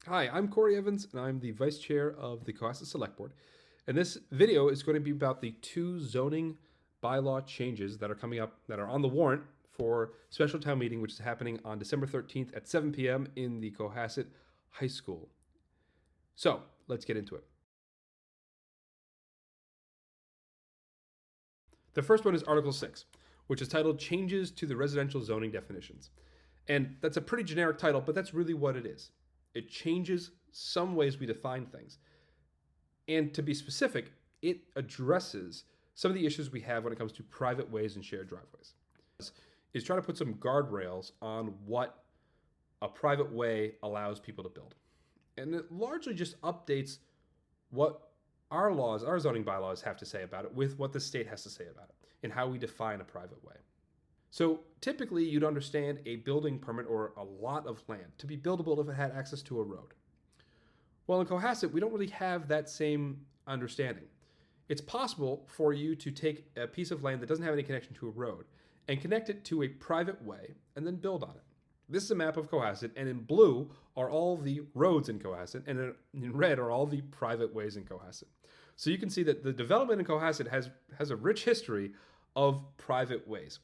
Hi, I'm Corey Evans, and I'm the Vice Chair of the Cohasset Select Board. And this video is going to be about the two zoning bylaw changes that are coming up, that are on the warrant for special town meeting, which is happening on December 13th at 7 p.m. in the Cohasset High School. So let's get into it. The first one is Article 6, which is titled Changes to the Residential Zoning Definitions. And that's a pretty generic title, but that's really what it is. It changes some ways we define things. And to be specific, it addresses some of the issues we have when it comes to private ways and shared driveways. Is trying to put some guardrails on what a private way allows people to build. And it largely just updates what our laws, our zoning bylaws have to say about it with what the state has to say about it and how we define a private way. So typically you'd understand a building permit or a lot of land to be buildable if it had access to a road. Well, in Cohasset, we don't really have that same understanding. It's possible for you to take a piece of land that doesn't have any connection to a road and connect it to a private way and then build on it. This is a map of Cohasset, and in blue are all the roads in Cohasset, and in red are all the private ways in Cohasset. So you can see that the development in Cohasset has a rich history of private ways.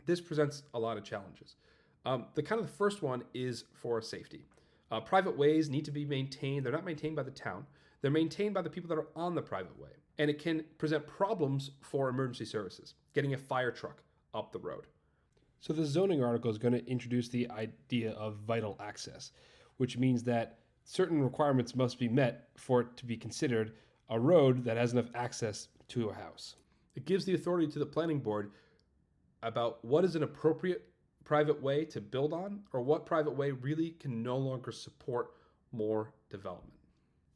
This presents a lot of challenges. The first one is for safety. Private ways need to be maintained. They're not maintained by the town. They're maintained by the people that are on the private way. And it can present problems for emergency services, getting a fire truck up the road. So the zoning article is going to introduce the idea of vital access, which means that certain requirements must be met for it to be considered a road that has enough access to a house. It gives the authority to the planning board about what is an appropriate private way to build on, or what private way really can no longer support more development.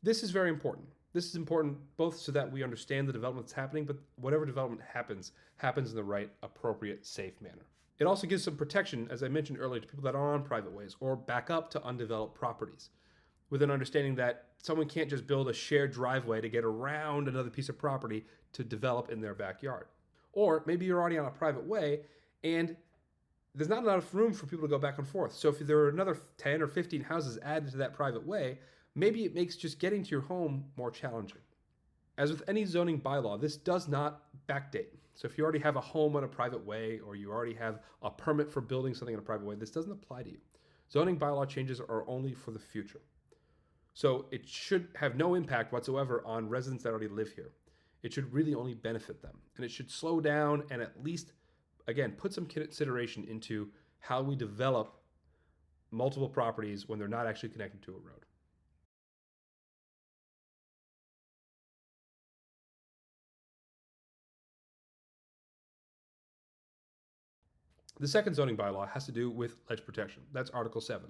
This is very important. This is important both so that we understand the development that's happening, but whatever development happens in the right, appropriate, safe manner. It also gives some protection, as I mentioned earlier, to people that are on private ways or back up to undeveloped properties, with an understanding that someone can't just build a shared driveway to get around another piece of property to develop in their backyard. Or maybe you're already on a private way and there's not enough room for people to go back and forth. So if there are another 10 or 15 houses added to that private way, maybe it makes just getting to your home more challenging. As with any zoning bylaw, this does not backdate. So if you already have a home on a private way, or you already have a permit for building something in a private way, this doesn't apply to you. Zoning bylaw changes are only for the future. So it should have no impact whatsoever on residents that already live here. It should really only benefit them. And it should slow down and at least, again, put some consideration into how we develop multiple properties when they're not actually connected to a road. The second zoning bylaw has to do with ledge protection. That's Article 7.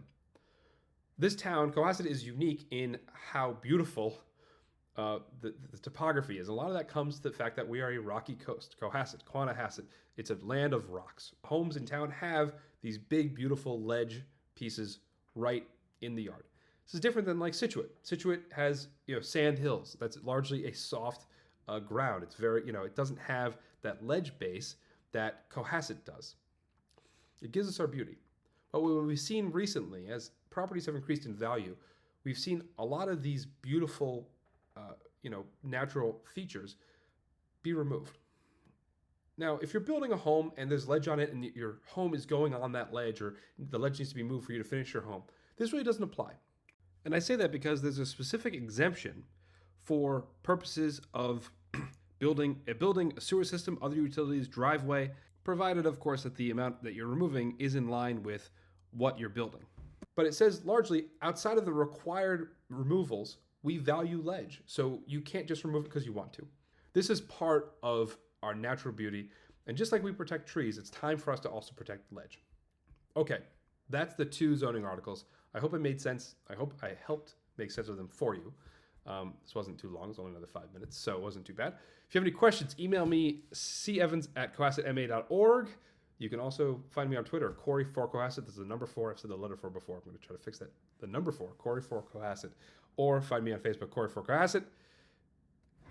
This town, Cohasset, is unique in how beautiful the topography is. A lot of that comes to the fact that we are a rocky coast. Cohasset, it's a land of rocks. Homes in town have these big, beautiful ledge pieces right in the yard. This is different than like Scituate. Scituate has sand hills. That's largely a soft ground. It's very it doesn't have that ledge base that Cohasset does. It gives us our beauty. But what we've seen recently, as properties have increased in value, we've seen a lot of these beautiful natural features be removed. Now, if you're building a home and there's ledge on it and your home is going on that ledge, or the ledge needs to be moved for you to finish your home, this really doesn't apply. And I say that because there's a specific exemption for purposes of building a sewer system, other utilities, driveway, provided, of course, that the amount that you're removing is in line with what you're building. But it says largely outside of the required removals, we value ledge. So you can't just remove it because you want to. This is part of our natural beauty. And just like we protect trees, it's time for us to also protect ledge. Okay, that's the two zoning articles. I hope it made sense. I hope I helped make sense of them for you. This wasn't too long. It was only another 5 minutes, so it wasn't too bad. If you have any questions, email me, cevans@cohassetma.org. You can also find me on Twitter, Corey4Cohasset. This is the number 4. I've said the letter 4 before. I'm going to try to fix that. The number 4, Corey4Cohasset. Or find me on Facebook, Corey4Cohasset.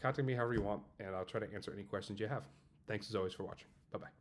Contact me however you want, and I'll try to answer any questions you have. Thanks as always for watching. Bye-bye.